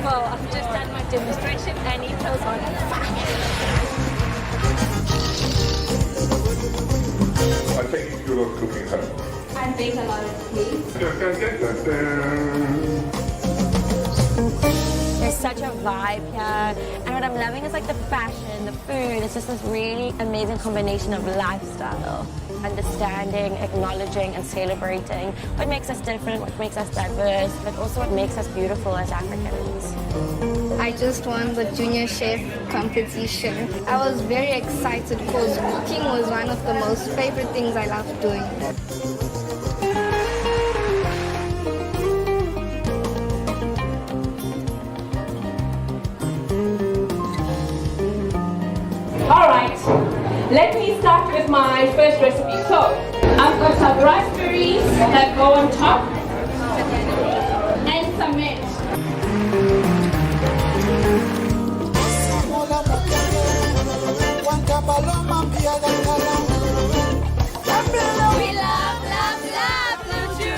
of all, I've just done my demonstration and it feels on fire. I think you do a lot of cooking at home. I bake a lot of cakes. There's such a vibe here, and what I'm loving is like the fashion, the food. It's just this really amazing combination of lifestyle, understanding, acknowledging, and celebrating what makes us different, what makes us diverse, but also what makes us beautiful as Africans. I just won the junior chef competition. I was very excited because cooking was one of the most favorite things I love doing. All right, let me start with my first recipe. So, I've got some raspberries that go on top and some mint. We love, love, love Luju.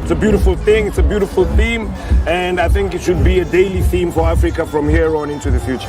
It's a beautiful thing, it's a beautiful theme, and I think it should be a daily theme for Africa from here on into the future.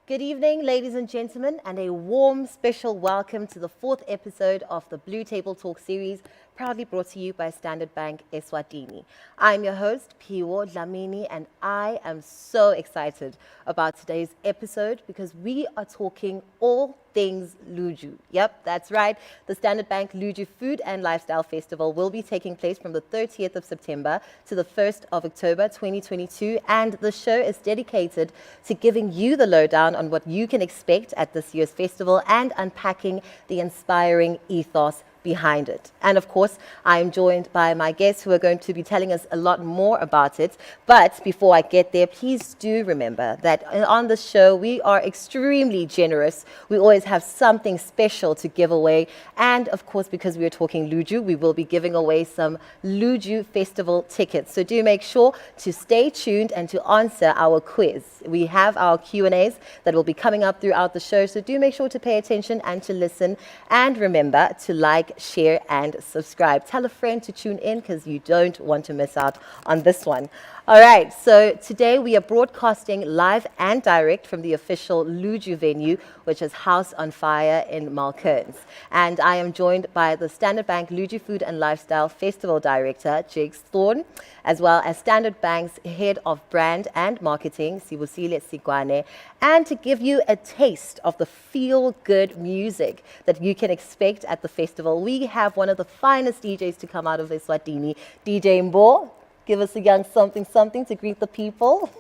Good evening, ladies and gentlemen, and a warm special welcome to the 4th episode of the Blue Table Talk series, proudly brought to you by Standard Bank Eswatini. I'm your host, Piwo Dlamini, and I am so excited about today's episode because we are talking all things Luju. Yep, that's right. The Standard Bank Luju Food and Lifestyle Festival will be taking place from the 30th of September to the 1st of October 2022, and the show is dedicated to giving you the lowdown on what you can expect at this year's festival and unpacking the inspiring ethos behind it. And of course, I'm joined by my guests who are going to be telling us a lot more about it. But before I get there, please do remember that on the show, we are extremely generous. We always have something special to give away. And of course, because we are talking Luju, we will be giving away some Luju Festival tickets. So do make sure to stay tuned and to answer our quiz. We have our Q&As that will be coming up throughout the show. So do make sure to pay attention and to listen. And remember to like, share, and subscribe. Tell a friend to tune in because you don't want to miss out on this one. All right, so today we are broadcasting live and direct from the official Luju venue, which is House on Fire in Malkerns. And I am joined by the Standard Bank Luju Food and Lifestyle Festival Director, Jigs Thorne, as well as Standard Bank's Head of Brand and Marketing, Sibusile Sigwane, and to give you a taste of the feel-good music that you can expect at the festival, we have one of the finest DJs to come out of Eswatini, DJ Mbo. Give us a young something something to greet the people.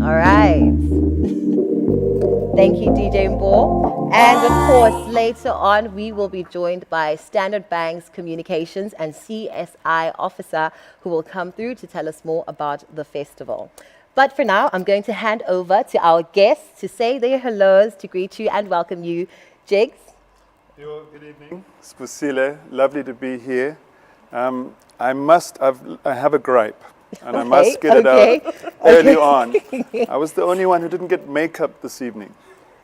All right. Thank you, DJ Mbo. And of course, later on, we will be joined by Standard Bank's Communications and CSI officer who will come through to tell us more about the festival. But for now, I'm going to hand over to our guests to say their hellos, to greet you and welcome you. Jigs? Good evening. Spusile, lovely to be here. I have a gripe, and I must get it out early on. I was the only one who didn't get makeup this evening.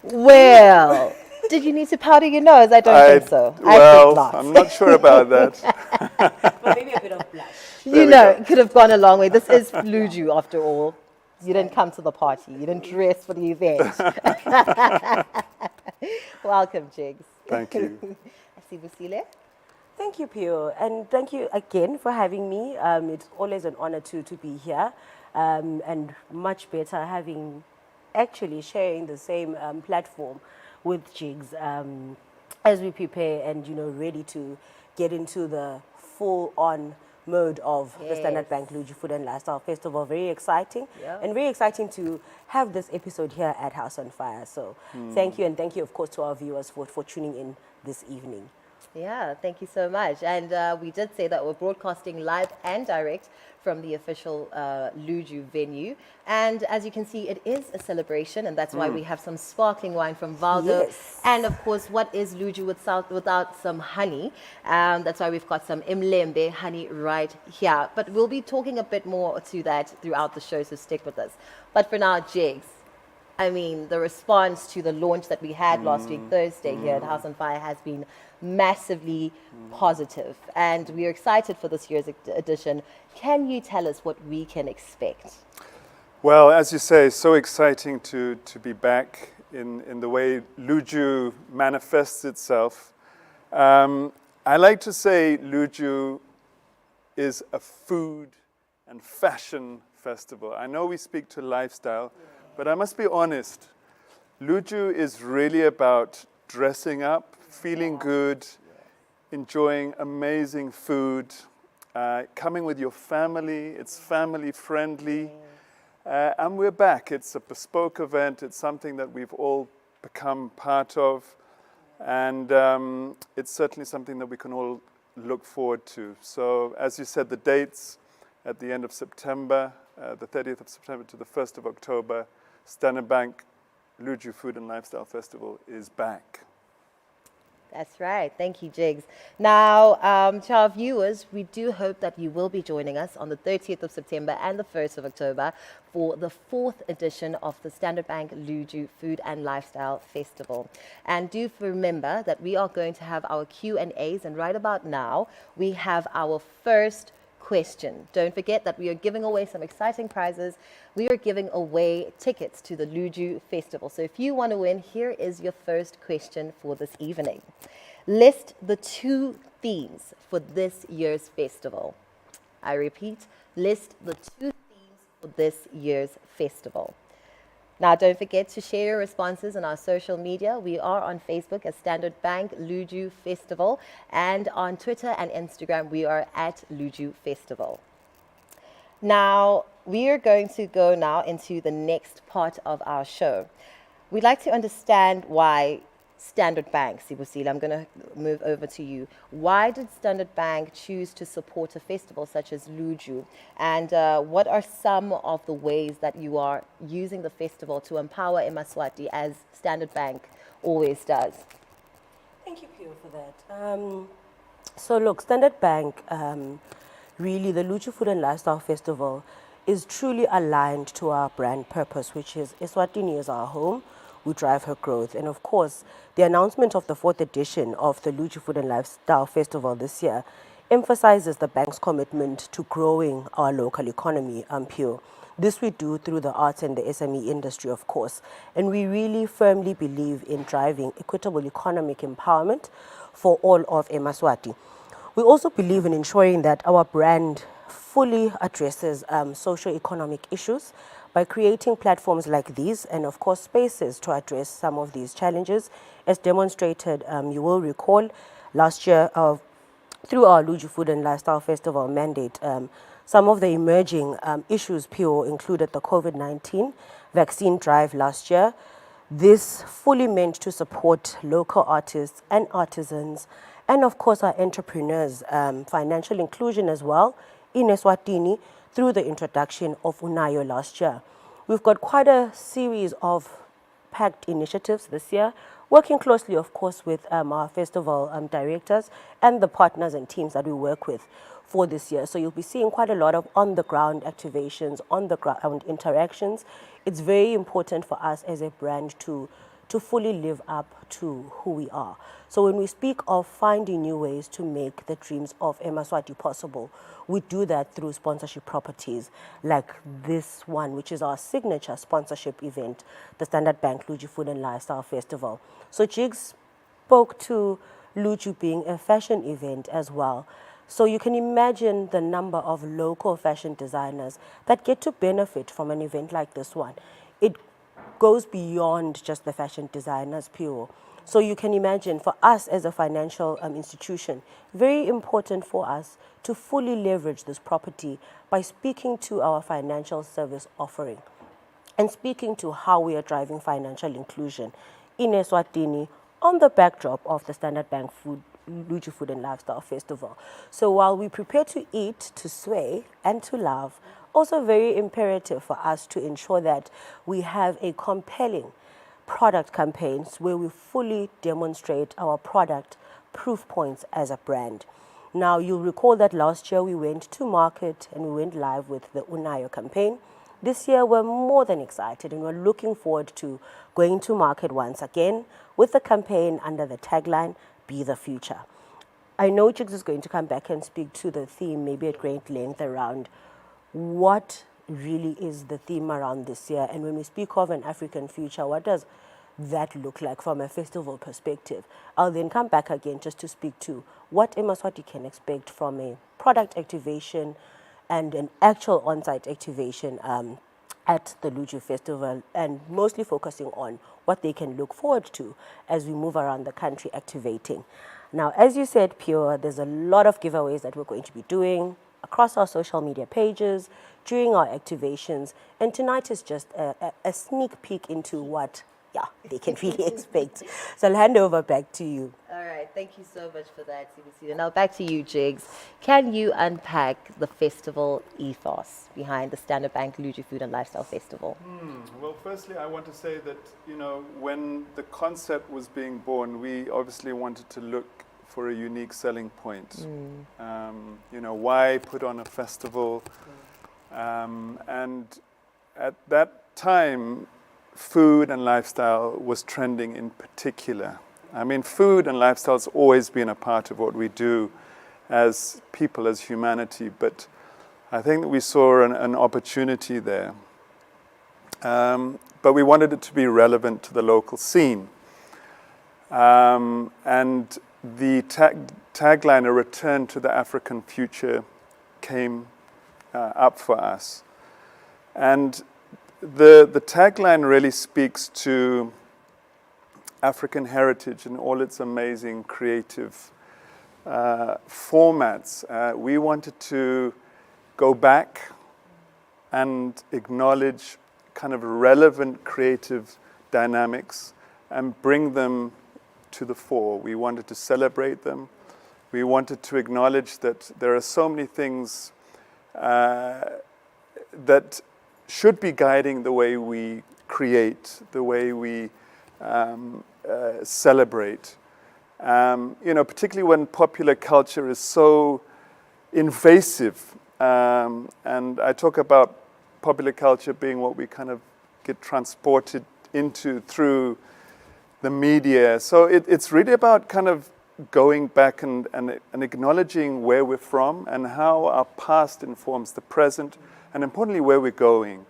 Well, did you need to powder your nose? I don't think so. Well, I think not. I'm not sure about that. But maybe a bit of blush. You know, it could have gone a long way. This is Luju, after all. You didn't come to the party. You didn't dress for the event. Welcome, Jigs. Thank you. Sibusile. Thank you, Pio. And thank you again for having me. It's always an honor to be here. And much better having actually sharing the same platform with Jigs as we prepare and, ready to get into the full-on mode of the Standard Bank Luju Food and Lifestyle Festival. Very exciting. And very exciting to have this episode here at House on Fire. So thank you, and thank you, of course, to our viewers for tuning in this evening. Yeah, thank you so much. And we did say that we're broadcasting live and direct from the official Luju venue. And as you can see, it is a celebration, and that's why we have some sparkling wine from Valdo. Yes. And of course, what is Luju without some honey? That's why we've got some Imlembe honey right here. But we'll be talking a bit more to that throughout the show, so stick with us. But for now, Jigs, I mean, the response to the launch that we had last week, Thursday, here at House on Fire has been massively positive. And we're excited for this year's edition. Can you tell us what we can expect? Well, as you say, so exciting to be back in the way Luju manifests itself. I like to say Luju is a food and fashion festival. I know we speak to lifestyle, but I must be honest, Luju is really about dressing up, feeling good, enjoying amazing food, coming with your family. It's family friendly. And we're back. It's a bespoke event. It's something that we've all become part of. And it's certainly something that we can all look forward to. So as you said, the dates at the end of September, the 30th of September to the 1st of October, Standard Bank Luju Food and Lifestyle Festival is back. That's right. Thank you, Jigs. Now, to our viewers, we do hope that you will be joining us on the 30th of September and the 1st of October for the 4th edition of the Standard Bank Luju Food and Lifestyle Festival. And do remember that we are going to have our Q&As, and right about now, we have our first question. Don't forget that we are giving away some exciting prizes. We are giving away tickets to the Luju Festival. So if you want to win, here is your first question for this evening. List the 2 themes for this year's festival. I repeat, list the 2 themes for this year's festival. Now, don't forget to share your responses on our social media. We are on Facebook as Standard Bank Luju Festival, and on Twitter and Instagram, we are at Luju Festival. Now, we are going to go now into the next part of our show. We'd like to understand why Standard Bank, Sibusile, I'm going to move over to you. Why did Standard Bank choose to support a festival such as Luju? And what are some of the ways that you are using the festival to empower eMaswati, as Standard Bank always does? Thank you, Pio, for that. So look, Standard Bank, really the Luju Food and Lifestyle Festival is truly aligned to our brand purpose, which is Eswatini is our home. We drive her growth. And of course, the announcement of the 4th edition of the Luju Food and Lifestyle Festival this year emphasizes the bank's commitment to growing our local economy, Pio. This we do through the arts and the SME industry, of course. And we really firmly believe in driving equitable economic empowerment for all of eMaswati. We also believe in ensuring that our brand fully addresses socio-economic issues by creating platforms like these and, of course, spaces to address some of these challenges. As demonstrated, you will recall, last year through our Luju Food and Lifestyle Festival mandate, some of the emerging issues, Pio, included the COVID-19 vaccine drive last year. This fully meant to support local artists and artisans and, of course, our entrepreneurs, financial inclusion as well in Eswatini, through the introduction of Unayo last year. We've got quite a series of packed initiatives this year, working closely, of course, with our festival directors and the partners and teams that we work with for this year. So you'll be seeing quite a lot of on-the-ground activations, on-the-ground interactions. It's very important for us as a brand to fully live up to who we are. So when we speak of finding new ways to make the dreams of eMaswati possible, we do that through sponsorship properties like this one, which is our signature sponsorship event, the Standard Bank Luju Food and Lifestyle Festival. So Jigs spoke to Luju being a fashion event as well. So you can imagine the number of local fashion designers that get to benefit from an event like this one. It goes beyond just the fashion designers, Pio. So you can imagine, for us as a financial institution, very important for us to fully leverage this property by speaking to our financial service offering and speaking to how we are driving financial inclusion in Eswatini on the backdrop of the Standard Bank Luju Food and Lifestyle Festival. So while we prepare to eat, to sway, and to love, also very imperative for us to ensure that we have a compelling product campaigns where we fully demonstrate our product proof points as a brand. Now, you'll recall that last year we went to market and we went live with the Unayo campaign. This year we're more than excited and we're looking forward to going to market once again with the campaign under the tagline, Be the Future. I know Chicks is going to come back and speak to the theme maybe at great length around what really is the theme around this year. And when we speak of an African future, what does that look like from a festival perspective? I'll then come back again just to speak to what Emaswati can expect from a product activation and an actual on-site activation at the Luju Festival, and mostly focusing on what they can look forward to as we move around the country activating. Now, as you said, Pure, there's a lot of giveaways that we're going to be doing across our social media pages during our activations, and tonight is just a sneak peek into what they can really expect. So I'll hand over back to you. All right, thank you so much for that, Sibisile. Now back to you, Jigs. Can you unpack the festival ethos behind the Standard Bank Luju Food and Lifestyle Festival? Well, firstly, I want to say that, when the concept was being born, we obviously wanted to look for a unique selling point. Why put on a festival? And at that time, food and lifestyle was trending in particular. I mean, food and lifestyle has always been a part of what we do as people, as humanity, but I think that we saw an opportunity there. But we wanted it to be relevant to the local scene. And the tagline, A Return to the African Future, came up for us. And the tagline really speaks to African heritage and all its amazing creative formats. We wanted to go back and acknowledge kind of relevant creative dynamics and bring them to the fore. We wanted to celebrate them. We wanted to acknowledge that there are so many things that should be guiding the way we create, the way we celebrate. Particularly when popular culture is so invasive. And I talk about popular culture being what we kind of get transported into through the media. So it's really about kind of going back and acknowledging where we're from and how our past informs the present, and importantly, where we're going.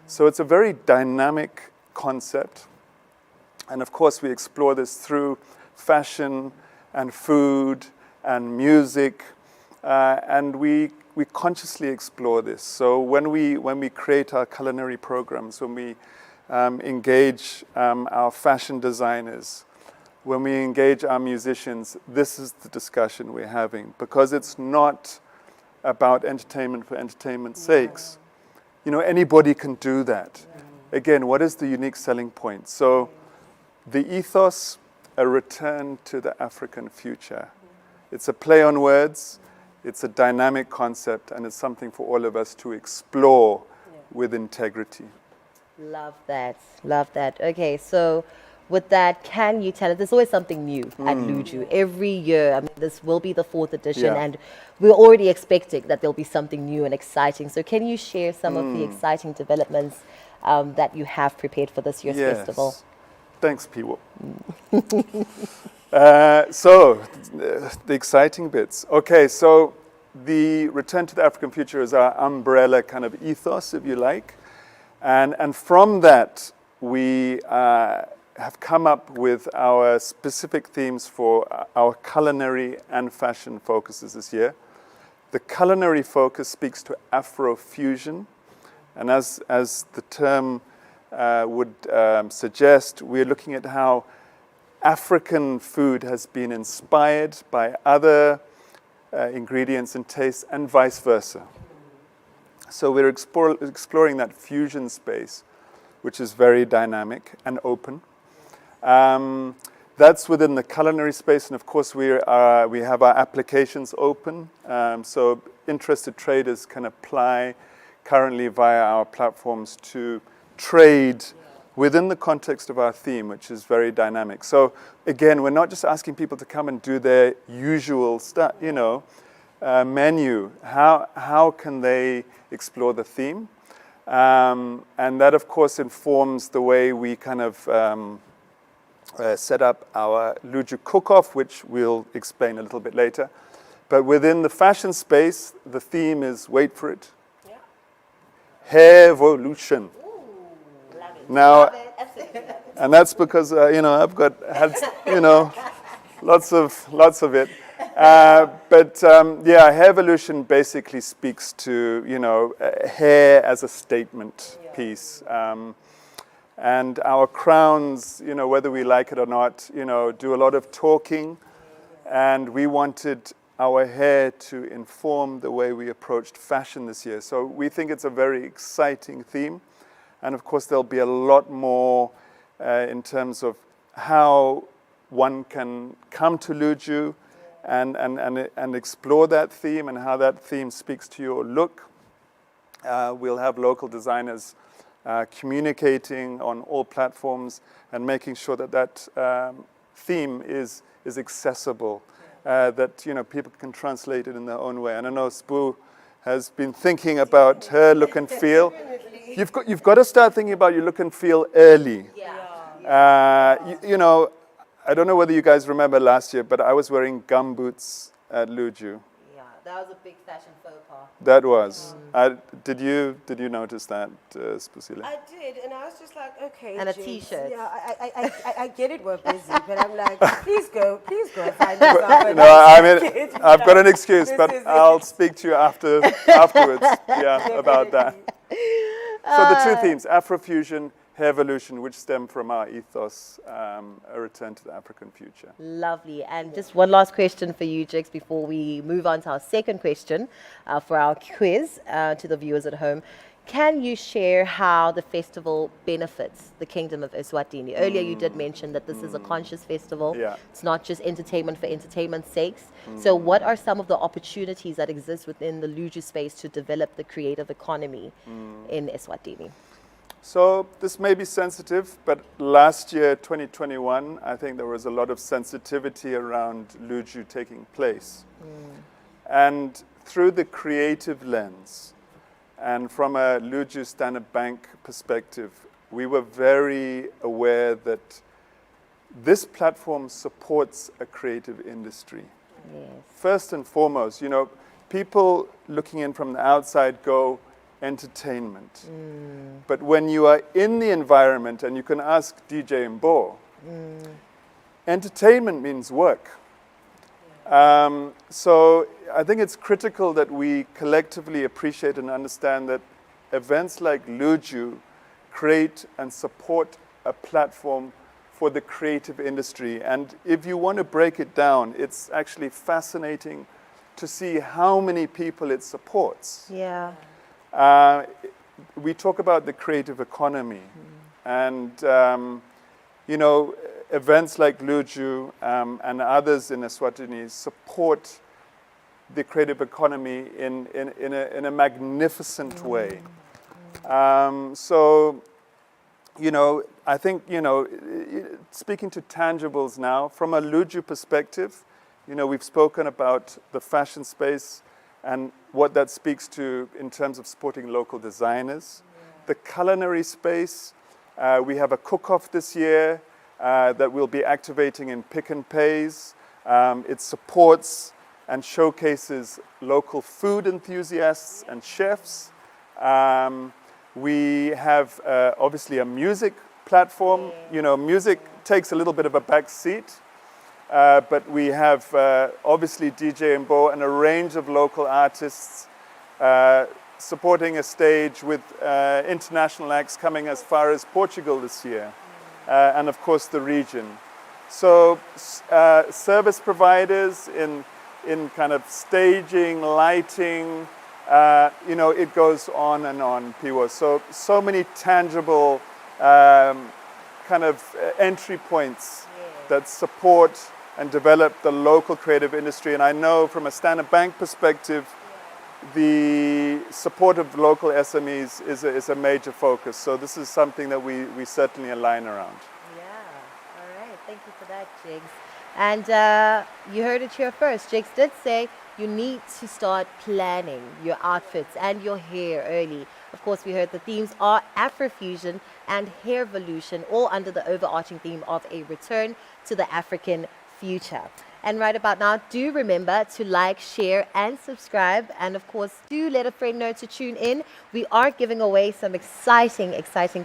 So it's a very dynamic concept. And of course, we explore this through fashion and food and music. And we consciously explore this. So when we create our culinary programs, when we engage our fashion designers, when we engage our musicians, this is the discussion we're having, because it's not about entertainment for entertainment's sakes. Anybody can do that. Again, what is the unique selling point? So the ethos, a return to the African future. It's a play on words, it's a dynamic concept, and it's something for all of us to explore with integrity. Love that. Love that. Okay, so with that, can you tell us, there's always something new at Luju. Every year, I mean, this will be the 4th edition, and we're already expecting that there'll be something new and exciting. So can you share some of the exciting developments that you have prepared for this year's festival? Thanks, Piwo. So, the exciting bits. Okay, so the Return to the African Future is our umbrella kind of ethos, if you like. And from that, we have come up with our specific themes for our culinary and fashion focuses this year. The culinary focus speaks to Afrofusion. And as the term would suggest, we're looking at how African food has been inspired by other ingredients and tastes, and vice versa. So we're exploring that fusion space, which is very dynamic and open. That's within the culinary space, and of course we have our applications open, so interested traders can apply currently via our platforms to trade within the context of our theme, which is very dynamic. So again, we're not just asking people to come and do their usual stuff, menu. How can they explore the theme? And that, of course, informs the way we kind of set up our Luju cook-off, which we'll explain a little bit later. But within the fashion space, the theme is, wait for it, Hairvolution. Now, and that's because I've had lots of it. But Hairvolution basically speaks to hair as a statement piece. And our crowns, whether we like it or not, do a lot of talking. And we wanted our hair to inform the way we approached fashion this year. So we think it's a very exciting theme. And of course, there'll be a lot more in terms of how one can come to Luju and explore that theme and how that theme speaks to your look. We'll have local designers communicating on all platforms and making sure that theme is accessible, that people can translate it in their own way. And I know Spoo has been thinking about her look and feel. You've got to start thinking about your look and feel early. I don't know whether you guys remember last year, but I was wearing gumboots at Luju. Yeah, that was a big fashion faux pas. That was. Did you notice that, Spusile? I did, and I was just like, okay. And a James, t-shirt. Yeah, I get it, we're busy, but I'm like, please go find yourself. I've got an excuse, but I'll speak to you afterwards. About that. So the two themes: Afrofusion, Hairvolution, which stem from our ethos, a return to the African future. Lovely. And just one last question for you, Jix, before we move on to our second question for our quiz to the viewers at home. Can you share how the festival benefits the Kingdom of Eswatini? Earlier you did mention that this is a conscious festival. Yeah. It's not just entertainment for entertainment's sakes. So what are some of the opportunities that exist within the Luju space to develop the creative economy in Eswatini? So this may be sensitive, but last year, 2021, I think there was a lot of sensitivity around Luju taking place. And through the creative lens, and from a Luju Standard Bank perspective, we were very aware that this platform supports a creative industry. Yes. First and foremost, people looking in from the outside go, entertainment. But when you are in the environment, and you can ask DJ Mbo, entertainment means work. So I think it's critical that we collectively appreciate and understand that events like Luju create and support a platform for the creative industry. And if you want to break it down, it's actually fascinating to see how many people it supports. Yeah. We talk about the creative economy, and events like Luju and others in Eswatini support the creative economy in a magnificent way. So, I think, speaking to tangibles now, from a Luju perspective, we've spoken about the fashion space and what that speaks to in terms of supporting local designers. The culinary space, we have a cook-off this year that we'll be activating in Pick n Pays. It supports and showcases local food enthusiasts and chefs. We have obviously a music platform. Music takes a little bit of a back seat. But we have obviously DJ Mbo and a range of local artists supporting a stage with international acts coming as far as Portugal this year, and of course the region. So service providers in kind of staging, lighting, it goes on and on, Piwo. So many tangible kind of entry points that support and develop the local creative industry. And I know from a Standard Bank perspective, the support of local SMEs is a major focus. So this is something that we certainly align around. Yeah, all right. Thank you for that, Jigs. And you heard it here first. Jigs did say you need to start planning your outfits and your hair early. Of course, we heard the themes are Afrofusion and Hairvolution, all under the overarching theme of a return to the African future. And right about now, do remember to like, share, and subscribe. And of course, do let a friend know to tune in. We are giving away some exciting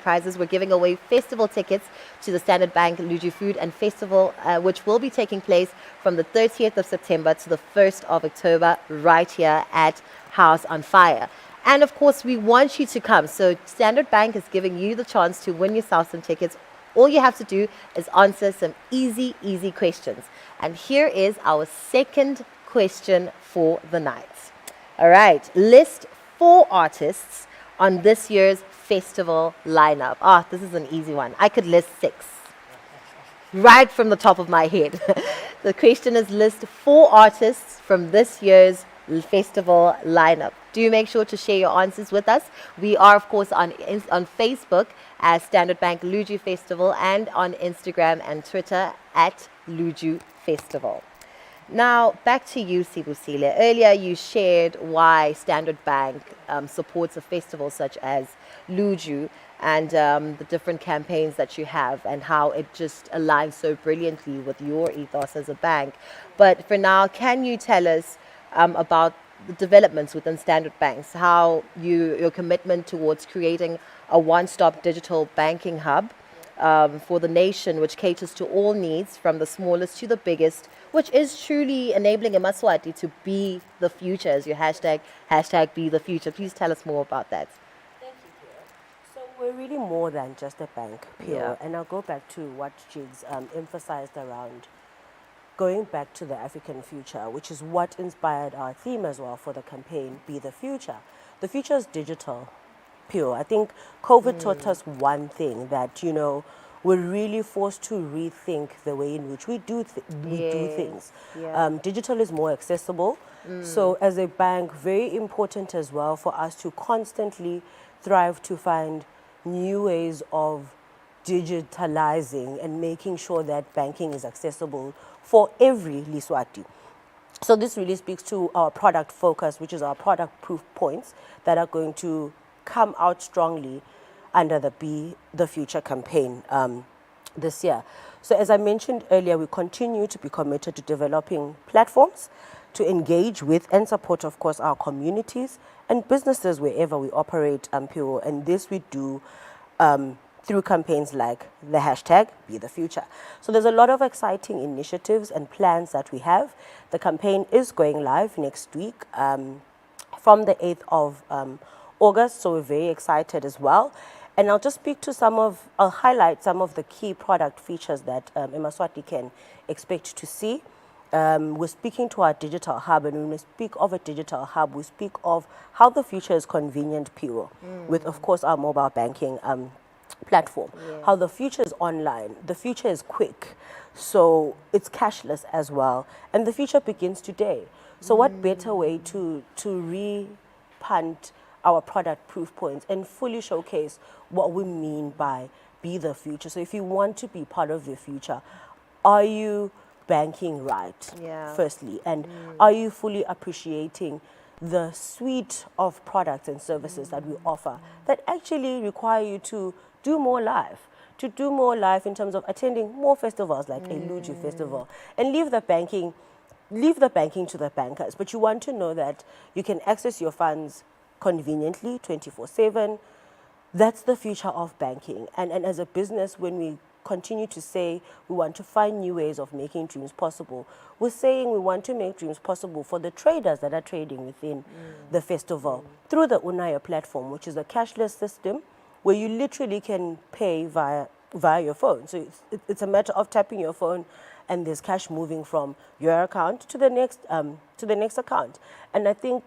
prizes. We're giving away festival tickets to the Standard Bank Luju Food and Festival, which will be taking place from the 30th of September to the 1st of October, right here at House on Fire. And of course, we want you to come. So Standard Bank is giving you the chance to win yourself some tickets. All you have to do is answer some easy questions. And here is our second question for the night. All right, list 4 artists on this year's festival lineup. This is an easy one. I could list 6 right from the top of my head. The question is list 4 artists from this year's festival lineup. Do make sure to share your answers with us. We are, of course, on Facebook as Standard Bank Luju Festival and on Instagram and Twitter at Luju Festival. Now, back to you, Sibusile. Earlier, you shared why Standard Bank supports a festival such as Luju and the different campaigns that you have and how it just aligns so brilliantly with your ethos as a bank. But for now, can you tell us about the developments within Standard Banks, how your commitment towards creating a one-stop digital banking hub for the nation, which caters to all needs from the smallest to the biggest, which is truly enabling eMaswati to be the future, as your hashtag be the future. Please tell us more about that. Thank you, Pierre. So we're really more than just a bank, Pierre. Yeah. And I'll go back to what Jigs emphasized around going back to the African future, which is what inspired our theme as well for the campaign, Be the Future. The future is digital, Pure. I think COVID taught us one thing, that, we're really forced to rethink the way in which we do things. Yeah. Digital is more accessible. So as a bank, very important as well for us to constantly thrive to find new ways of digitalizing and making sure that banking is accessible for every Liswati. So this really speaks to our product focus, which is our product proof points that are going to come out strongly under the Be the Future campaign this year. So as I mentioned earlier, we continue to be committed to developing platforms to engage with and support, of course, our communities and businesses wherever we operate, Pure. And this we do through campaigns like the hashtag Be the Future. So there's a lot of exciting initiatives and plans that we have. The campaign is going live next week from the 8th of August, so we're very excited as well. And I'll just I'll highlight some of the key product features that eMaswati can expect to see. We're speaking to our digital hub, and when we speak of a digital hub, we speak of how the future is convenient, Pure, with, of course, our mobile banking platform. Yeah. How the future is online, the future is quick, so it's cashless as well, and the future begins today. So what better way to repunt our product proof points and fully showcase what we mean by Be the Future. So if you want to be part of the future, are you banking right, firstly, and are you fully appreciating the suite of products and services that we offer that actually require you to do more live, in terms of attending more festivals like a Luju festival, and leave the banking to the bankers. But you want to know that you can access your funds conveniently 24/7. That's the future of banking. And as a business, when we continue to say we want to find new ways of making dreams possible, we're saying we want to make dreams possible for the traders that are trading within the festival through the Unaya platform, which is a cashless system where you literally can pay via your phone. So it's a matter of tapping your phone, and there's cash moving from your account to the next account. And I think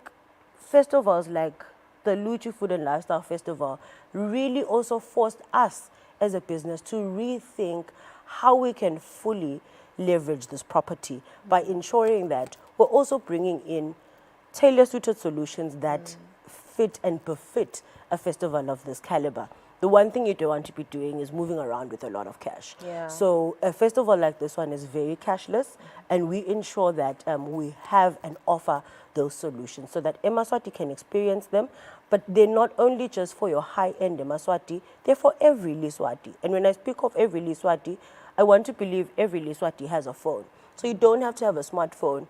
festivals like the Luju Food and Lifestyle Festival really also forced us as a business to rethink how we can fully leverage this property by ensuring that we're also bringing in tailor-suited solutions that fit and befit a festival of this caliber. The one thing you don't want to be doing is moving around with a lot of cash. Yeah. So a festival like this one is very cashless, and we ensure that we have and offer those solutions so that Emaswati can experience them. But they're not only just for your high-end Emaswati, they're for every Liswati. And when I speak of every Liswati, I want to believe every Liswati has a phone. So you don't have to have a smartphone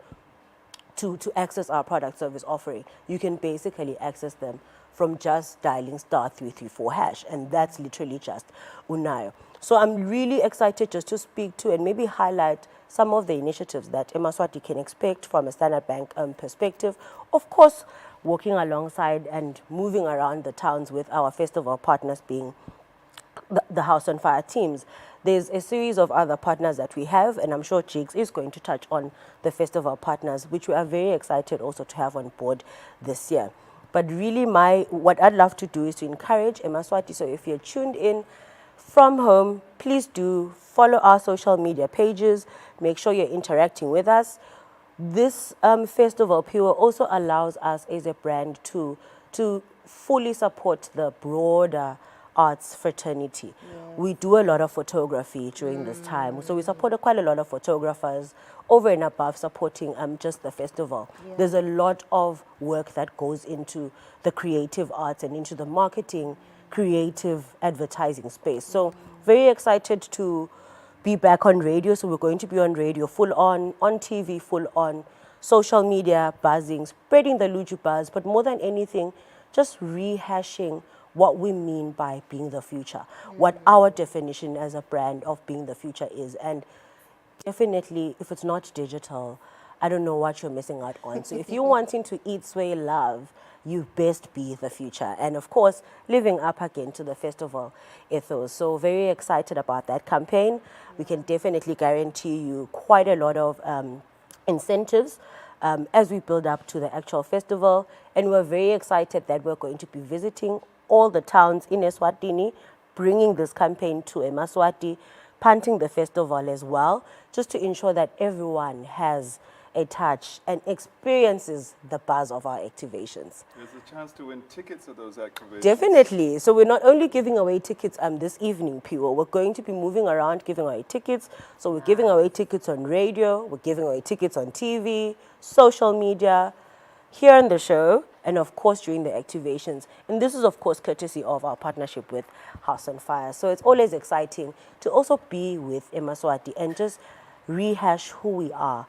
to access our product service offering. You can basically access them from just dialing *334#, and that's literally just Unayo. So I'm really excited just to speak to and maybe highlight some of the initiatives that Emaswati can expect from a Standard Bank perspective. Of course, working alongside and moving around the towns with our festival partners being the House on Fire teams. There's a series of other partners that we have, and I'm sure Jigs is going to touch on the festival partners, which we are very excited also to have on board this year. But really what I'd love to do is to encourage Emaswati. So if you're tuned in from home, please do follow our social media pages. Make sure you're interacting with us. This festival Pure also allows us as a brand to fully support the broader arts fraternity. Yes. We do a lot of photography during this time. So we support quite a lot of photographers over and above supporting just the festival. Yeah. There's a lot of work that goes into the creative arts and into the marketing, creative advertising space. So very excited to be back on radio. So we're going to be on radio full on TV full on, social media buzzing, spreading the Luju buzz, but more than anything, just rehashing what we mean by being the future, what our definition as a brand of being the future is. And definitely, if it's not digital, I don't know what you're missing out on. So if you're wanting to eat, sway, love, you best be the future. And of course, living up again to the festival ethos. So very excited about that campaign. We can definitely guarantee you quite a lot of incentives as we build up to the actual festival. And we're very excited that we're going to be visiting all the towns in Eswatini, bringing this campaign to Emaswati, punting the festival as well, just to ensure that everyone has a touch and experiences the buzz of our activations. There's a chance to win tickets at those activations. Definitely. So we're not only giving away tickets this evening, Pure. We're going to be moving around giving away tickets. So we're giving away tickets on radio, we're giving away tickets on TV, social media, here on the show, and of course during the activations. And this is of course courtesy of our partnership with House on Fire. So it's always exciting to also be with Emaswati and just rehash who we are.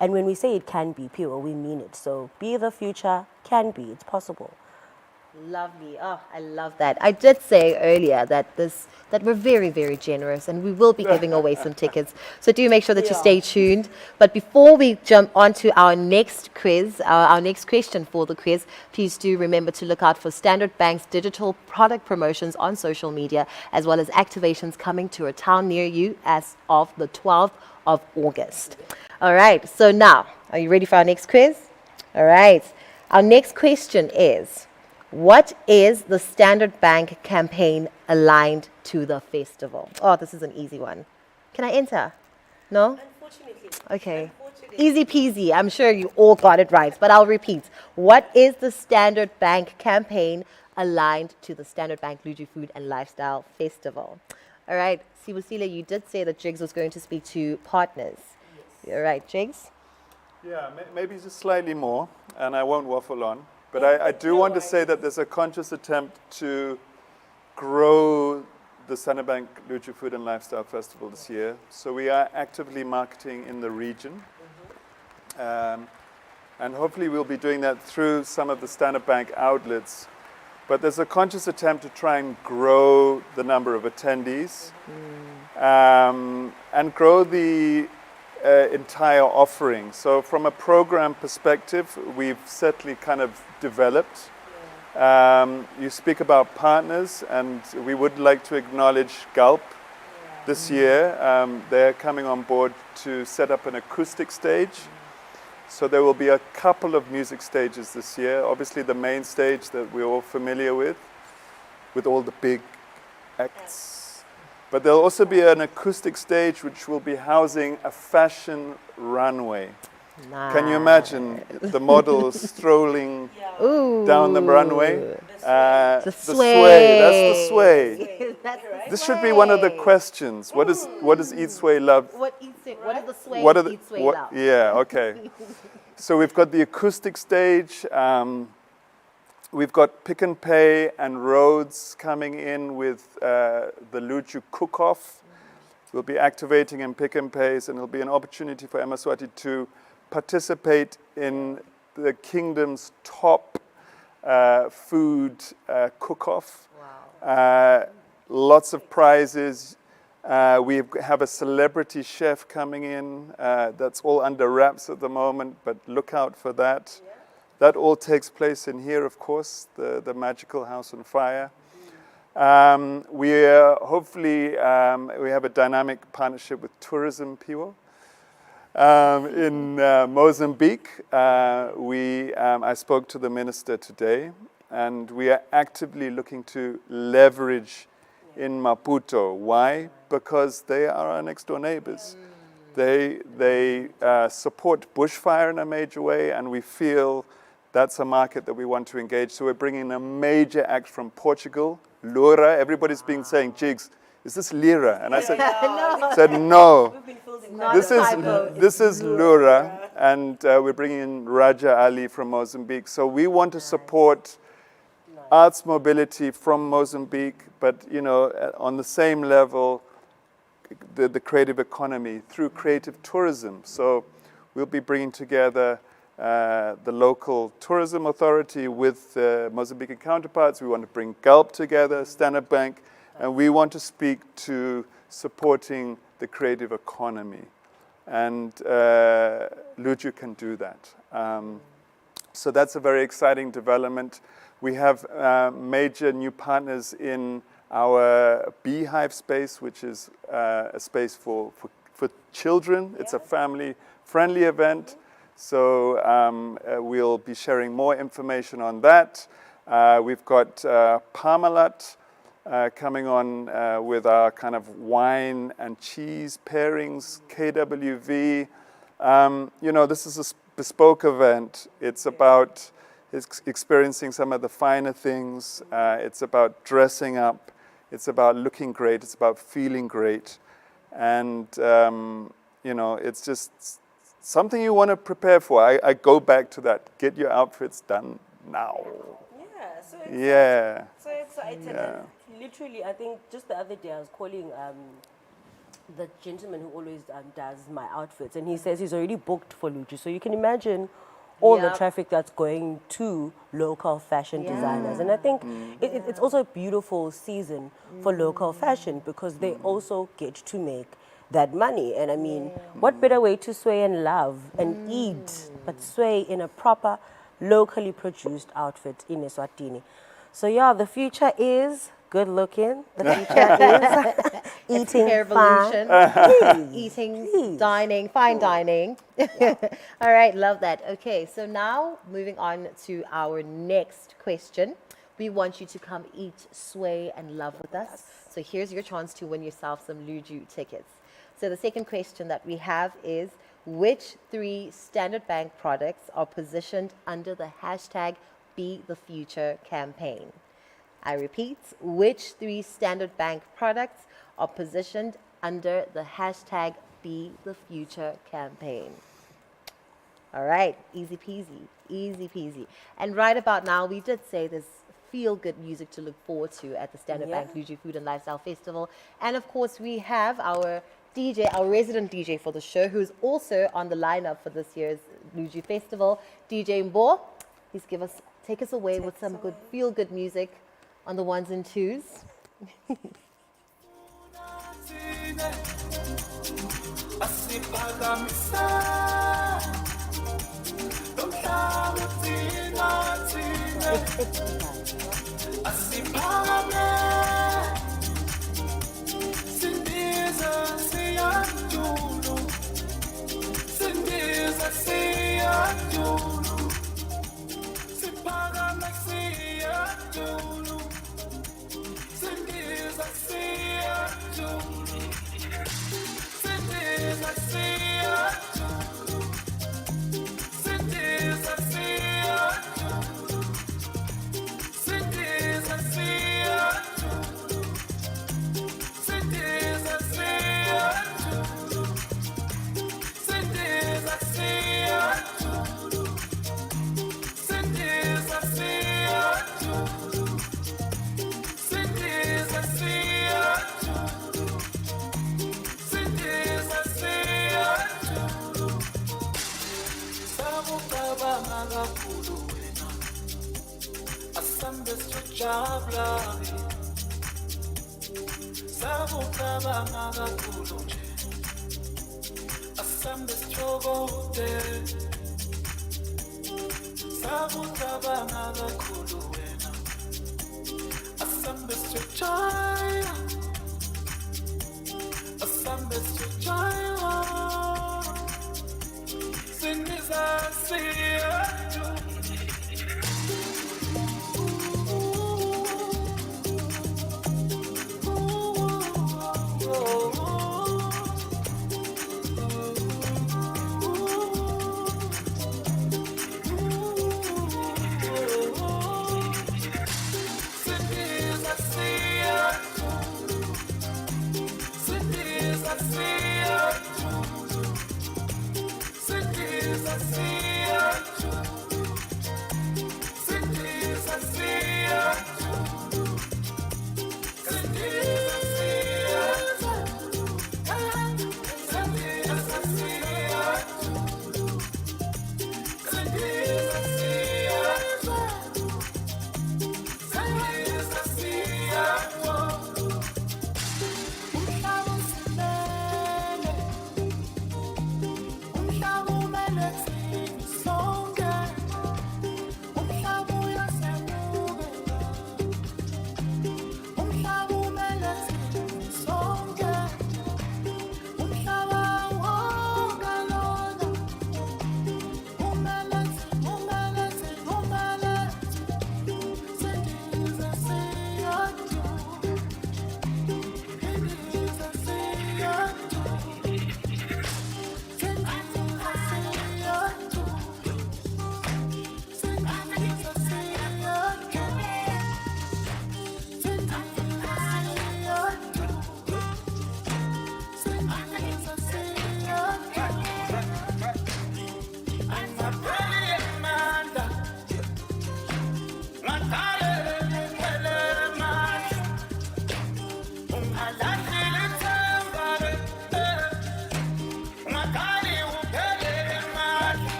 And when we say it can be Pure, we mean it. So be the future, can be, it's possible. Lovely. Oh, I love that. I did say earlier that we're very, very generous, and we will be giving away some tickets. So do make sure that you stay tuned. But before we jump on to our next quiz, our next question for the quiz, please do remember to look out for Standard Bank's digital product promotions on social media, as well as activations coming to a town near you as of the 12th of August. All right. So now, are you ready for our next quiz? All right. Our next question is, what is the Standard Bank campaign aligned to the festival? Oh, this is an easy one. Can I enter? No? Unfortunately. Okay. Easy peasy. I'm sure you all got it right, but I'll repeat. What is the Standard Bank campaign aligned to the Standard Bank Luju Food and Lifestyle Festival? All right. Sibusile, you did say that Jigs was going to speak to partners. Yes. All right, Jigs? Yeah, maybe just slightly more, and I won't waffle on. But I do want to say that there's a conscious attempt to grow the Standard Bank Luju Food and Lifestyle Festival this year. So we are actively marketing in the region. And hopefully we'll be doing that through some of the Standard Bank outlets. But there's a conscious attempt to try and grow the number of attendees and grow the entire offering. So from a program perspective, we've certainly kind of developed. You speak about partners, and we would like to acknowledge Gulp this year. They're coming on board to set up an acoustic stage. So there will be a couple of music stages this year. Obviously the main stage that we're all familiar with all the big acts. But there'll also be an acoustic stage which will be housing a fashion runway. Nice. Can you imagine the models strolling down the runway? The sway. That's the sway. That's the This should be one of the questions. What does Eat Sway love? What is the sway? What are the, Eat sway what- love? Yeah, okay. So we've got the acoustic stage. We've got Pick and Pay and Rhodes coming in with the Luju cook-off. We'll be activating in Pick and Pays, and it'll be an opportunity for Emaswati to participate in the kingdom's top food cook-off. Wow. Lots of prizes. We have a celebrity chef coming in. That's all under wraps at the moment, but look out for that. That all takes place in here, of course, the magical house on fire. We hopefully we have a dynamic partnership with Tourism Piwo. In Mozambique, I spoke to the minister today, and we are actively looking to leverage in Maputo. Why? Because they are our next door neighbors. They support bushfire in a major way, and we feel that's a market that we want to engage. So we're bringing a major act from Portugal, Lura. Everybody's been saying, Jigs, is this Lira? And I said, no. This is Lura, and we're bringing in Raja Ali from Mozambique. So we want to support arts mobility from Mozambique, but on the same level, the creative economy through creative tourism. So we'll be bringing together the local tourism authority with Mozambican counterparts. We want to bring Gulp together, Standard Bank, and we want to speak to supporting the creative economy. And Luju can do that. So that's a very exciting development. We have major new partners in our Beehive space, which is a space for children. It's a family-friendly event. So we'll be sharing more information on that. We've got Parmalat coming on with our kind of wine and cheese pairings, KWV. This is a bespoke event. It's about experiencing some of the finer things. It's about dressing up. It's about looking great. It's about feeling great. And, it's just something you want to prepare for. I go back to that. Get your outfits done now. Yeah, so excited. Yeah. Literally, I think just the other day I was calling the gentleman who always does my outfits, and he says he's already booked for Luju. So you can imagine all the traffic that's going to local fashion designers. And I think it's also a beautiful season for local fashion because they also get to make that money. And I mean, what better way to sway and love and eat, but sway in a proper, locally produced outfit in Eswatini. So yeah, the future is good looking. The future is eating fine. Eating, dining, fine dining. All right, love that. Okay, so now moving on to our next question. We want you to come eat, sway, and love with us. So here's your chance to win yourself some Luju tickets. So the second question that we have is, which 3 Standard Bank products are positioned under the hashtag Be the Future campaign? I repeat, which 3 Standard Bank products are positioned under the hashtag Be the Future campaign? All right, easy peasy, easy peasy. And right about now, we did say there's feel-good music to look forward to at the Standard Bank Luju Food and Lifestyle Festival. And of course, we have our DJ, our resident DJ for the show, who's also on the lineup for this year's Luju Festival, DJ Mbo. Please take us away with some good feel-good music on the 1s and 2s. Sindiza siya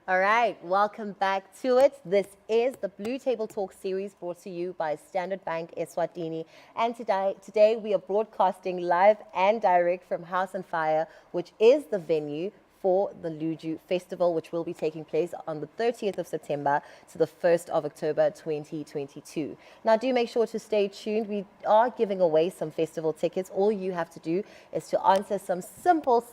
All right, welcome back to it. This is the Blue Table Talk series brought to you by Standard Bank Eswatini. And today we are broadcasting live and direct from House and Fire, which is the venue for the Luju Festival, which will be taking place on the 30th of September to the 1st of October 2022. Now, do make sure to stay tuned. We are giving away some festival tickets. All you have to do is to answer some simple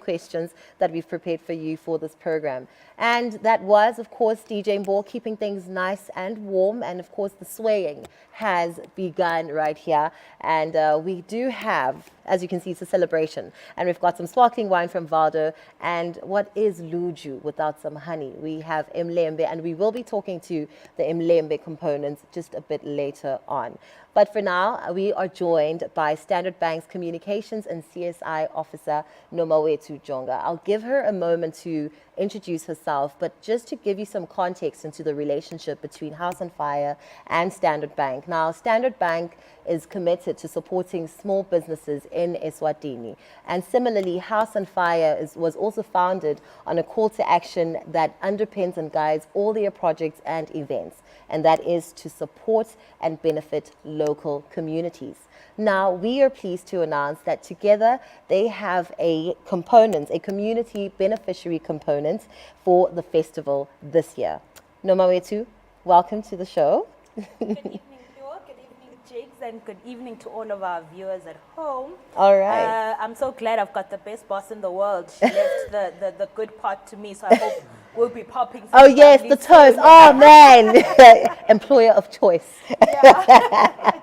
questions that we've prepared for you for this program. And that was, of course, DJ Mbo keeping things nice and warm. And, of course, the swaying has begun right here. And we do have, as you can see, it's a celebration. And we've got some sparkling wine from Valdo. And what is Luju without some honey? We have Mlembe, and we will be talking to the Mlembe components just a bit later on. But for now, we are joined by Standard Bank's Communications and CSI Officer, Nomawetu Jonga. I'll give her a moment to introduce herself, but just to give you some context into the relationship between House on Fire and Standard Bank. Now, Standard Bank is committed to supporting small businesses in Eswatini. And similarly, House on Fire was also founded on a call to action that underpins and guides all their projects and events, and that is to support and benefit local communities. Now, we are pleased to announce that together they have a community beneficiary component for the festival this year. Nomawetu, welcome to the show. Good evening, Leo. Good evening, Jigs, and good evening to all of our viewers at home. All right. I'm so glad I've got the best boss in the world. She left the good part to me, so I hope we'll be popping. Oh yes, the toast. Oh man, employer of choice. Yeah.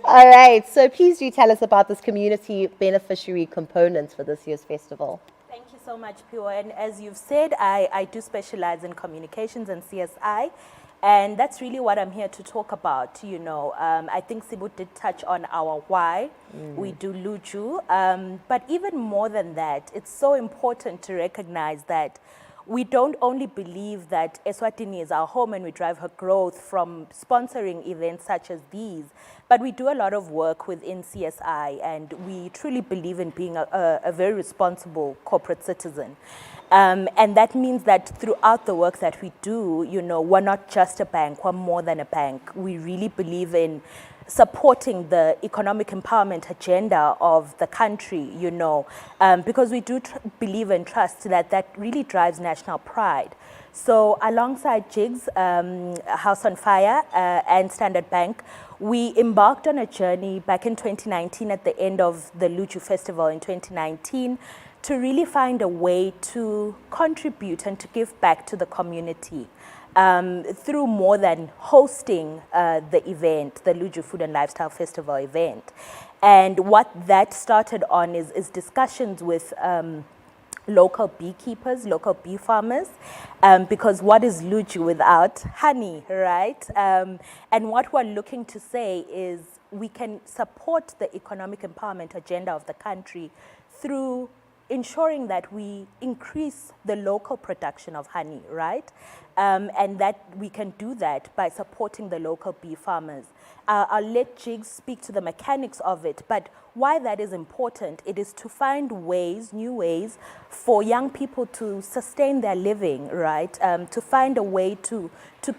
All right. So please do tell us about this community beneficiary component for this year's festival. Thank you so much, Pure. And as you've said, I do specialize in communications and CSI. And that's really what I'm here to talk about. You know, I think Sibu did touch on our why. We do Luju. But even more than that, it's so important to recognize that we don't only believe that Eswatini is our home and we drive her growth from sponsoring events such as these, but we do a lot of work within CSI, and we truly believe in being a very responsible corporate citizen. And that means that throughout the work that we do, you know, we're not just a bank, we're more than a bank. We really believe in supporting the economic empowerment agenda of the country, you know, because we do believe and trust that that really drives national pride. So alongside Jigs, House on Fire and Standard Bank, we embarked on a journey back in 2019 at the end of the Luju Festival in 2019 to really find a way to contribute and to give back to the community. Through more than hosting the event, the Luju Food and Lifestyle Festival event. And what that started on is discussions with local beekeepers, local bee farmers, because what is Luju without honey, right? And what we're looking to say is we can support the economic empowerment agenda of the country through ensuring that we increase the local production of honey, right? And that we can do that by supporting the local bee farmers. I'll let Jigs speak to the mechanics of it, but why that is important, it is to find ways, new ways, for young people to sustain their living, right? To find a way to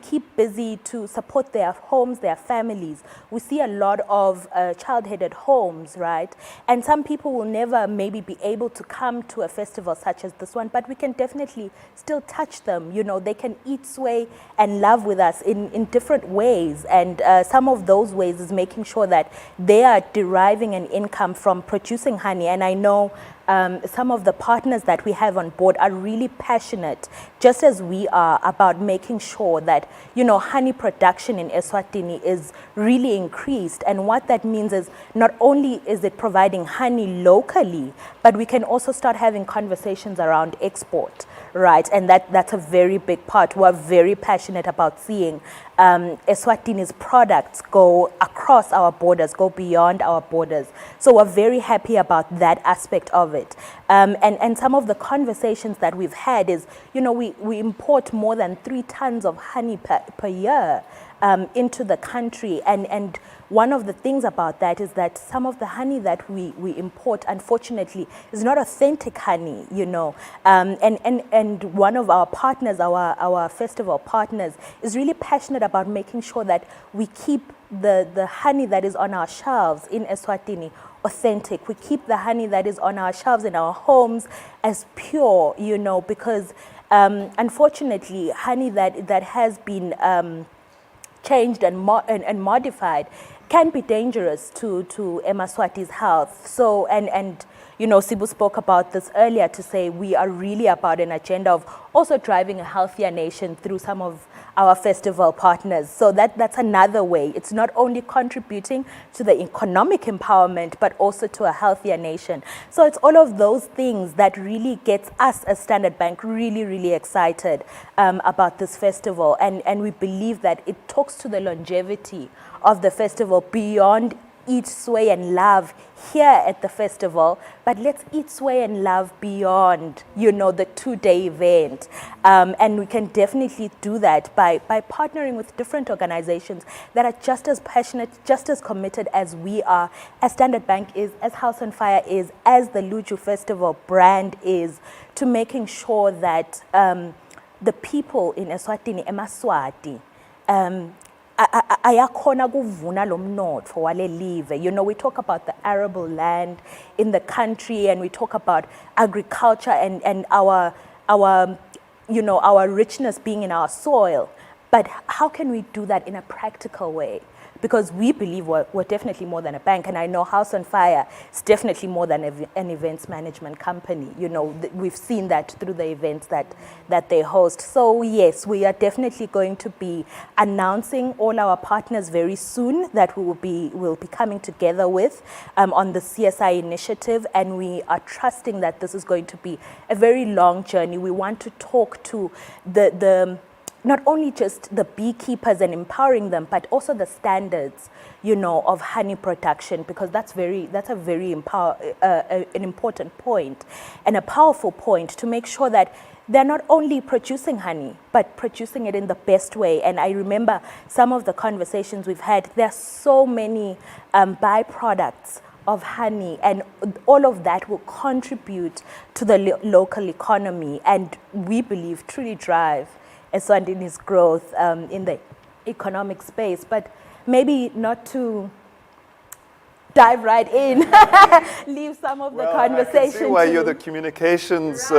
keep busy, to support their homes, their families. We see a lot of child-headed homes, right? And some people will never maybe be able to come to a festival such as this one, but we can definitely still touch them. You know, they can eat, sway, and love with us in different ways. And some of those ways is making sure that they are deriving an income from producing honey. And I know some of the partners that we have on board are really passionate, just as we are, about making sure that, you know, honey production in Eswatini is really increased. And what that means is not only is it providing honey locally, but we can also start having conversations around export, right? And that's a very big part. We're very passionate about seeing Eswatini's products go across our borders, go beyond our borders. So we're very happy about that aspect of it. And some of the conversations that we've had is, you know, we import more than 3 tons of honey per year into the country. And one of the things about that is that some of the honey that we import, unfortunately, is not authentic honey, you know. And one of our partners, our festival partners, is really passionate about making sure that we keep the honey that is on our shelves in Eswatini authentic. We keep the honey that is on our shelves in our homes as pure, you know, because unfortunately, honey that has been changed and modified can be dangerous to Emaswati's health. So, and you know, Sibu spoke about this earlier to say we are really about an agenda of also driving a healthier nation through some of our festival partners. So that's another way. It's not only contributing to the economic empowerment, but also to a healthier nation. So it's all of those things that really gets us as Standard Bank really, really excited about this festival. And we believe that it talks to the longevity of the festival beyond eat, sway, and love here at the festival, but let's eat, sway, and love beyond, you know, the 2-day event. And we can definitely do that by partnering with different organizations that are just as passionate, just as committed as we are, as Standard Bank is, as House on Fire is, as the Luju Festival brand is, to making sure that the people in Eswatini, eMaswati, ayakhona kuvuna lo mnotho wale live. You know, we talk about the arable land in the country, and we talk about agriculture and our you know, our richness being in our soil. But how can we do that in a practical way? Because we believe we're definitely more than a bank, and I know House on Fire is definitely more than an events management company. You know, we've seen that through the events that they host. So yes, we are definitely going to be announcing all our partners very soon that we'll be coming together with on the CSI initiative, and we are trusting that this is going to be a very long journey. We want to talk to the not only just the beekeepers and empowering them, but also the standards, you know, of honey production, because that's a very an important point and a powerful point to make sure that they're not only producing honey, but producing it in the best way. And I remember some of the conversations we've had, there are so many byproducts of honey, and all of that will contribute to the local economy, and we believe truly drive Eswatini's growth in the economic space. But maybe not to dive right in, leave some of the conversation. I can see why you're the communications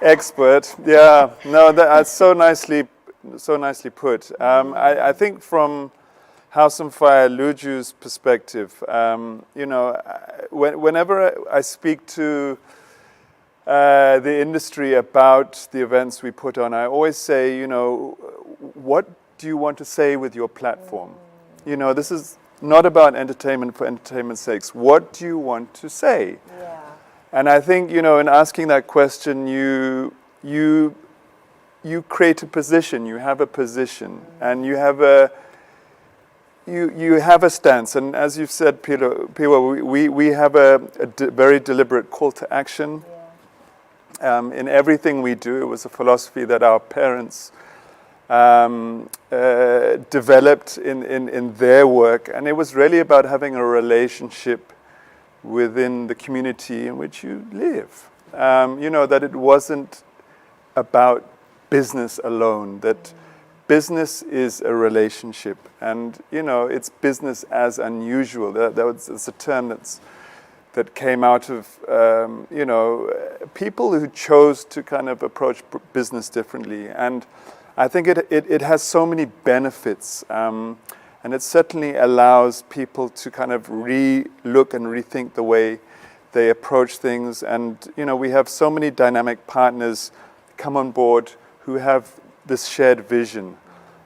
expert. Yeah, no, that's so nicely put. I think from House on Fire, Luju's perspective, you know, whenever I speak to the industry about the events we put on, I always say, you know, what do you want to say with your platform? You know, this is not about entertainment for entertainment's sakes. What do you want to say? Yeah. And I think, you know, in asking that question, you create a position. You have a position, and you have a stance. And as you've said, Piwa, we have a very deliberate call to action. Yeah. In everything we do. It was a philosophy that our parents developed in their work, and it was really about having a relationship within the community in which you live. You know, that it wasn't about business alone, that business is a relationship, and, you know, it's business as unusual. It's a term that came out of, you know, people who chose to kind of approach business differently. And I think it has so many benefits, and it certainly allows people to kind of re-look and rethink the way they approach things. And, you know, we have so many dynamic partners come on board who have this shared vision.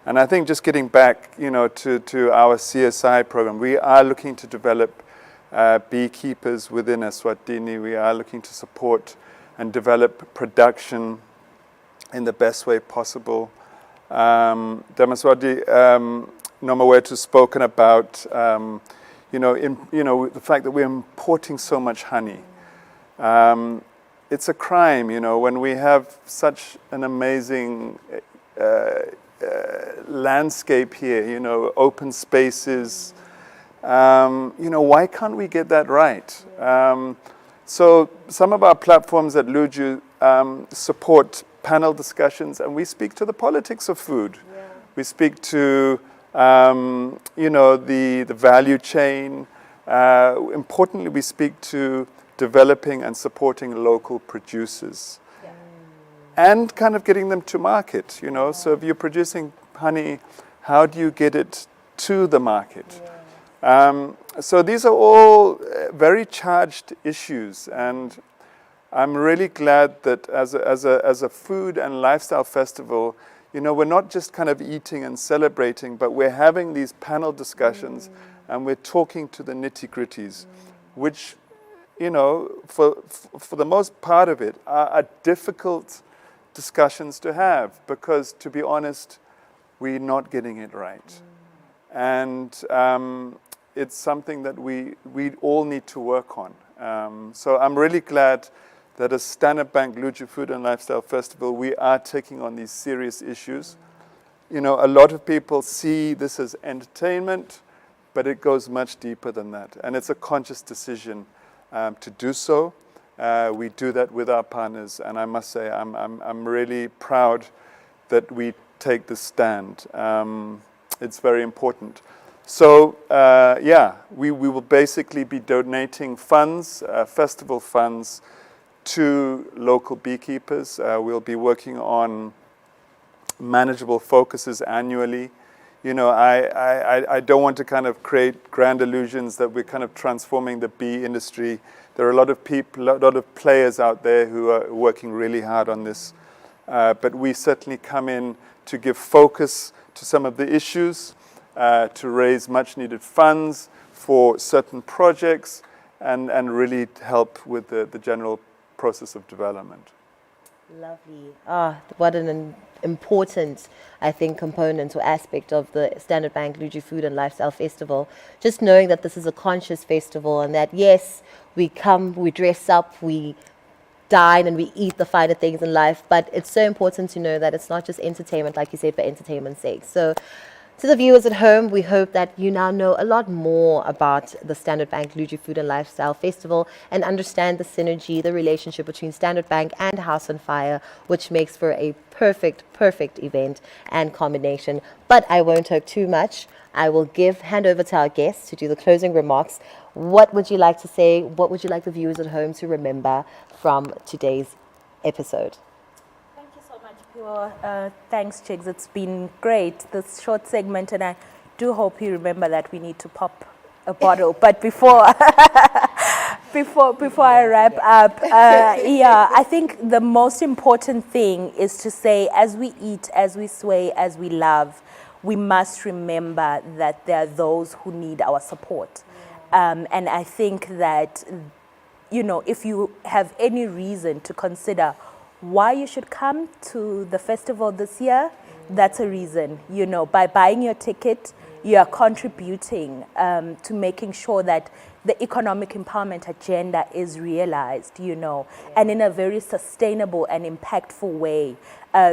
And I think just getting back, you know, to our CSI program, we are looking to develop beekeepers within Eswatini. We are looking to support and develop production in the best way possible. Damaswadi Nomawetu has spoken about, you know, the fact that we're importing so much honey. It's a crime, you know, when we have such an amazing landscape here, you know, open spaces. You know, why can't we get that right? So some of our platforms at Luju support panel discussions, and we speak to the politics of food. Yeah. We speak to, you know, the value chain. Importantly, we speak to developing and supporting local producers. Yeah. And kind of getting them to market, you know. Yeah. So if you're producing honey, how do you get it to the market? Yeah. So these are all very charged issues, and I'm really glad that as a food and lifestyle festival, you know, we're not just kind of eating and celebrating, but we're having these panel discussions, and we're talking to the nitty-gritties, which, you know, for the most part of it, are difficult discussions to have, because, to be honest, we're not getting it right. And it's something that we all need to work on. So I'm really glad that as Standard Bank Luju Food and Lifestyle Festival, we are taking on these serious issues. You know, a lot of people see this as entertainment, but it goes much deeper than that. And it's a conscious decision to do so. We do that with our partners, and I must say I'm really proud that we take this stand. It's very important. So we will basically be donating funds, festival funds, to local beekeepers. We'll be working on manageable focuses annually. You know, I don't want to kind of create grand illusions that we're kind of transforming the bee industry. There are a lot of people, a lot of players out there who are working really hard on this. But we certainly come in to give focus to some of the issues, to raise much needed funds for certain projects, and really help with the general process of development. Lovely. What an important, I think, component or aspect of the Standard Bank Luju Food and Lifestyle Festival. Just knowing that this is a conscious festival and that, yes, we come, we dress up, we dine and we eat the finer things in life, but it's so important to know that it's not just entertainment, like you said, for entertainment's sake. So to the viewers at home, we hope that you now know a lot more about the Standard Bank Luju Food and Lifestyle Festival and understand the synergy, the relationship between Standard Bank and House on Fire, which makes for a perfect event and combination. But I won't talk too much. I will hand over to our guests to do the closing remarks. What would you like to say? What would you like the viewers at home to remember from today's episode? Thank you so much, Pure. Thanks, Chigs. It's been great, this short segment, and I do hope you remember that we need to pop a bottle. But before I wrap up, I think the most important thing is to say, as we eat, as we sway, as we love, we must remember that there are those who need our support. And I think that, you know, if you have any reason to consider why you should come to the festival this year, that's a reason. You know, by buying your ticket, you are contributing to making sure that the economic empowerment agenda is realized, you know, and in a very sustainable and impactful way.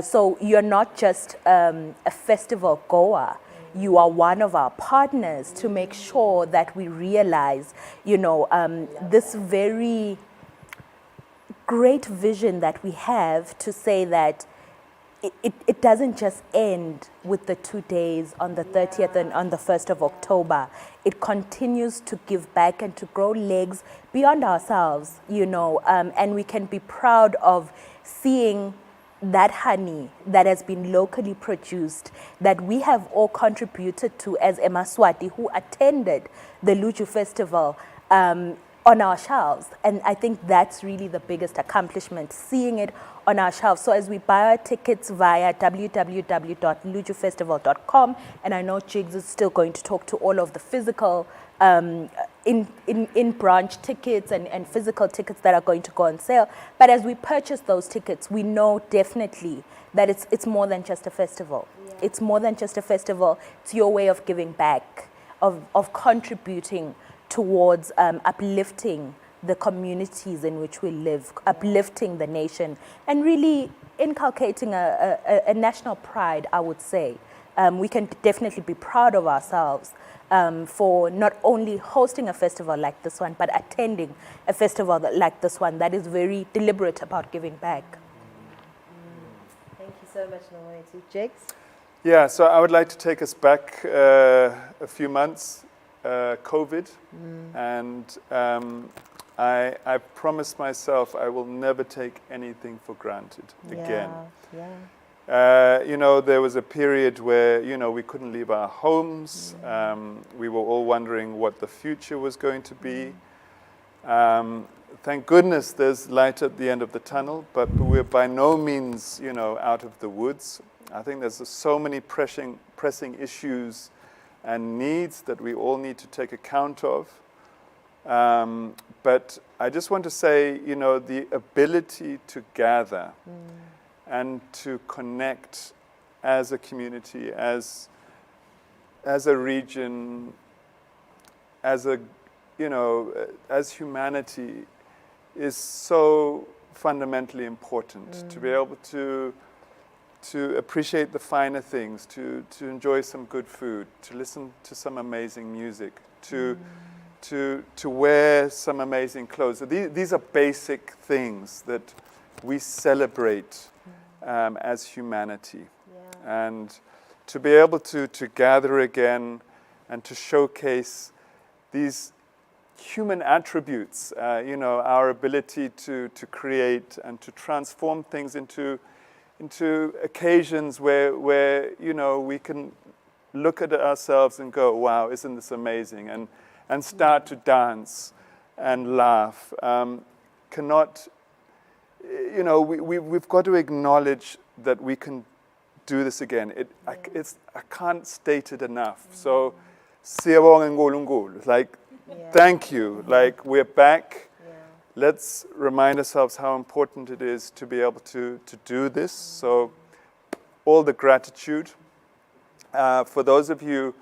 So you're not just a festival goer. You are one of our partners to make sure that we realize, you know, this very great vision that we have to say that it doesn't just end with the 2 days on the 30th and on the 1st of October. It continues to give back and to grow legs beyond ourselves, you know, and we can be proud of seeing that honey that has been locally produced, that we have all contributed to as eMaSwati who attended the Luju Festival, on our shelves. And I think that's really the biggest accomplishment, seeing it on our shelves. So as we buy our tickets via www.lujufestival.com, and I know Jigs is still going to talk to all of the physical in-branch tickets and physical tickets that are going to go on sale. But as we purchase those tickets, we know definitely that it's more than just a festival. Yeah. It's more than just a festival. It's your way of giving back, of contributing towards uplifting the communities in which we live, uplifting the nation, and really inculcating a national pride, I would say. We can definitely be proud of ourselves for not only hosting a festival like this one, but attending a festival like this one that is very deliberate about giving back. Thank you so much, Nomoetu. Jigs? Yeah, so I would like to take us back a few months. COVID, and I promised myself I will never take anything for granted again. You know, there was a period where, you know, we couldn't leave our homes. We were all wondering what the future was going to be. Thank goodness there's light at the end of the tunnel, but we're by no means, you know, out of the woods. I think there's so many pressing issues and needs that we all need to take account of. But I just want to say, you know, the ability to gather and to connect as a community, as a region, as a, as humanity is so fundamentally important. To be able to appreciate the finer things, to enjoy some good food, to listen to some amazing music, to wear some amazing clothes. So these are basic things that we celebrate as humanity. Yeah. And to be able to gather again and to showcase these human attributes, our ability to create and to transform things into occasions where we can look at ourselves and go, wow, isn't this amazing? And start to dance and laugh. We've got to acknowledge that we can do this again. I can't state it enough. So, siyabonga nkulunkulu. Like, thank you. Like, we're back. Yeah. Let's remind ourselves how important it is to be able to do this. So, all the gratitude. For those of you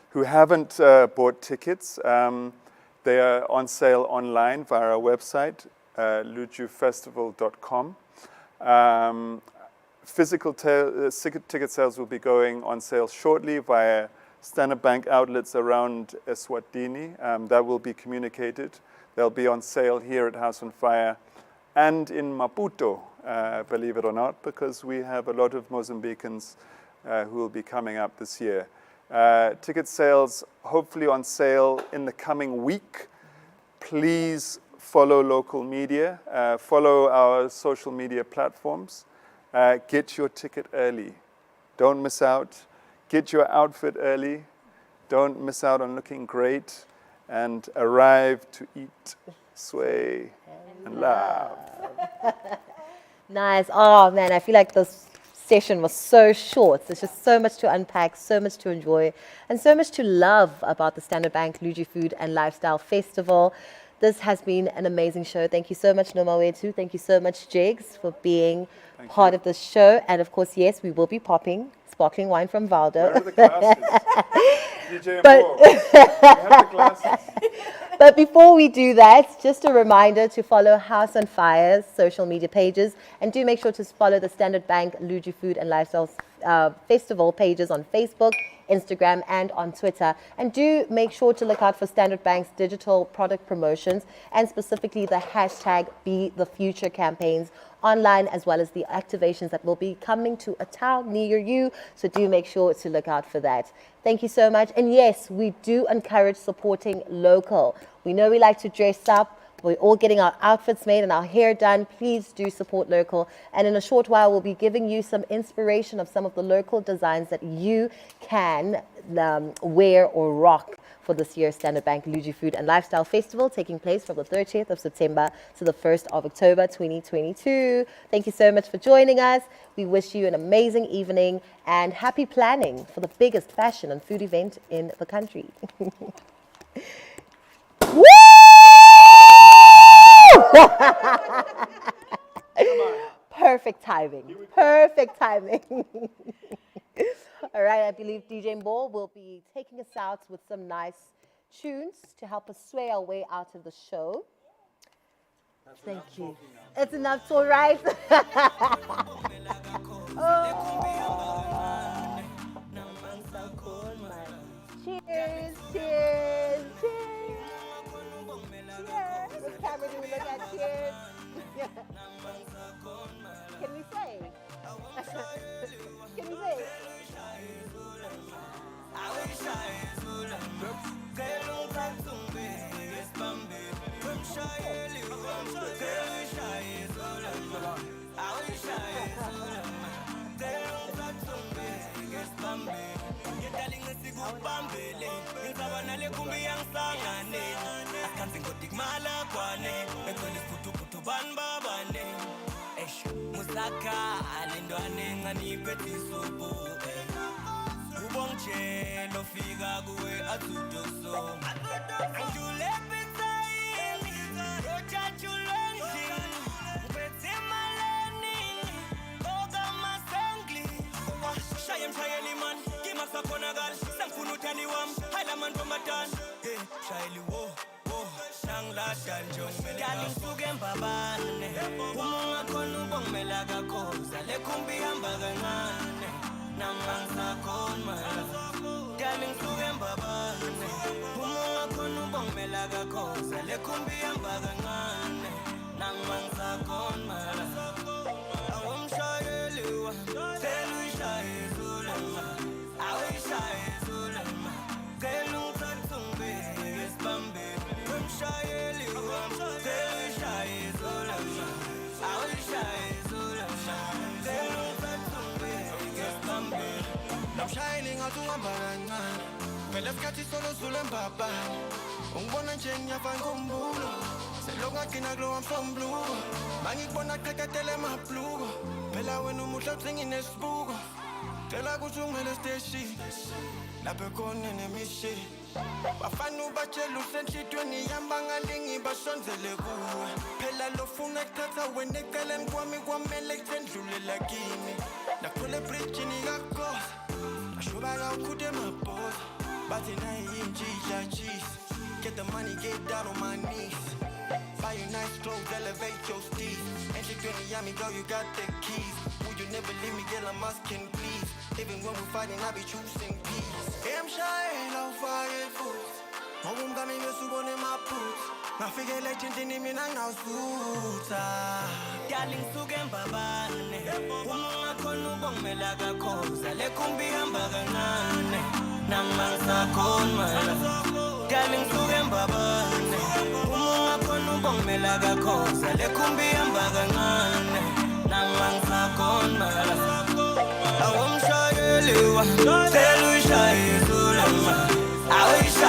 who haven't bought tickets, they are on sale online via our website, lujufestival.com. Physical ticket sales will be going on sale shortly via Standard Bank outlets around Eswatini. That will be communicated. They'll be on sale here at House on Fire and in Maputo, believe it or not, because we have a lot of Mozambicans who will be coming up this year. Ticket sales hopefully on sale in the coming week. Please follow local media, follow our social media platforms. Get your ticket early. Don't miss out. Get your outfit early. Don't miss out on looking great. And arrive to eat, sway, and laugh. Nice. Oh, man, I feel like this session was so short. There's just so much to unpack, so much to enjoy, and so much to love about the Standard Bank Luju Food and Lifestyle Festival. This has been an amazing show. Thank you so much, Noma Wetu. Thank you so much, Jigs, for being part of this show. And of course, yes, we will be popping sparkling wine from Valdo. Where are the glasses? DJ and Paul. We have the glasses. But before we do that, just a reminder to follow House on Fire's social media pages, and do make sure to follow the Standard Bank Luju Food and Lifestyle Festival pages on Facebook, Instagram, and on Twitter. And do make sure to look out for Standard Bank's digital product promotions, and specifically the hashtag #BeTheFuture campaigns online, as well as the activations that will be coming to a town near you. So do make sure to look out for that. Thank you so much. And yes, we do encourage supporting local. We know we like to dress up. We're all getting our outfits made and our hair done. Please do support local. And in a short while, we'll be giving you some inspiration of some of the local designs that you can wear or rock for this year's Standard Bank Luju Food and Lifestyle Festival, taking place from the 30th of September to the 1st of October 2022. Thank you so much for joining us. We wish you an amazing evening and happy planning for the biggest fashion and food event in the country. Woo! Perfect timing. Perfect timing. All right, I believe DJ Mbo will be taking us out with some nice tunes to help us sway our way out of the show. Thank you. It's enough, it's all right. Cheers, cheers, cheers. Cheers. What camera do we look at? Cheers. Can we say? Can we say? Shayeli mbabane uma khona ubongela kakhoza lekhumbi hamba kancane namangisakhona darling suke mbabane uma khona ubongela kakhoza lekhumbi hamba kancane namangisakhona awumshayeli wami cela uyishaye zulema awuyishaye zulema cela ungithathe ungibeke esibambeni wemshayeli wami cela uyishaye zulema awuyishaye zulema cela ungithathe ungibeke esibambeni nomshayeli ngathi uhamba kancane phela isikhathi solo sule mbabane ungibona nje ngiyafa ngombulo selokungagcina kulowa msombuluko mangikubona qheketele emabhluko phela wena umuhle uthingi nesibuko cela ukuthi ungimele esiteshini lapho khona nemishini bafana ubatshela usenhlitweni yamba ngalingi basonzele kuwe phela lofuna kuthatha wena eceleni kwami kwamele kuthendlulela kimi nakhula ebridgini kakhoza ashuba kawukhuthe emabhoza bathi nayiyinjidla cheese get the money get down on my knees buy you nice clothes elevate your steez enhlitweni yami girl you got the keys would you never leave me girl I'm asking please even when we're fighting I be choosing peace emshayela ufake futhi ngoba umkami besubona emaphutha ngafikela ejintini mina ngawusutha darling suke mbabane uma ungakhona ubongela kakhoza lekhumbi hamba kancane namangisakhona darling suke mbabane uma ungakhona ubongela kakhoza lekhumbi hamba kancane namangisakhona awumshayeli wami cela uyishaye zulema awuyishaye